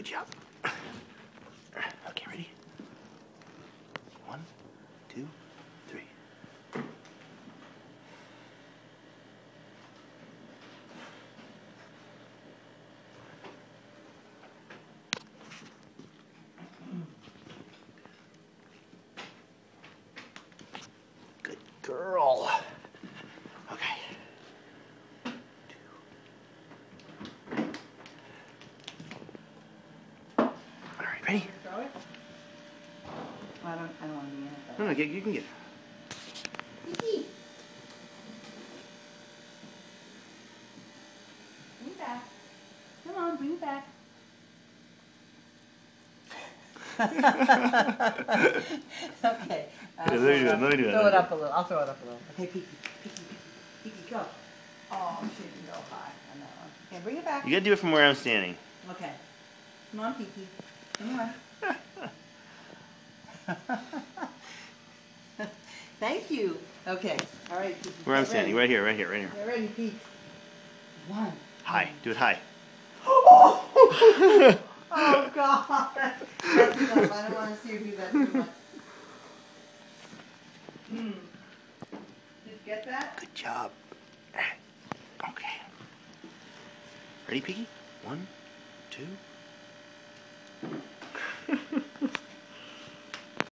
Good job. Okay, ready? 1, 2, 3. Good girl. Okay. 2. All right, ready? Throw it? Well, I don't want to be in it. No, you can get it. Pico. Bring it back. Come on, bring it back. Okay. Let me do it. Throw it up a little. I'll throw it up a little. Okay, Pico. Pico, go. Oh, she didn't go high on that one. Okay, bring it back. You gotta do it from where I'm standing. Okay. Come on, Pico. Come on. Thank you. Okay. All right, Pico. Where I'm standing, right here. Get ready, Pico. 1. High. Do it high. Oh, God. That's enough. I don't want to see you do that too much. Did you get that? Good job. Okay. Ready, Piggy? 1, 2.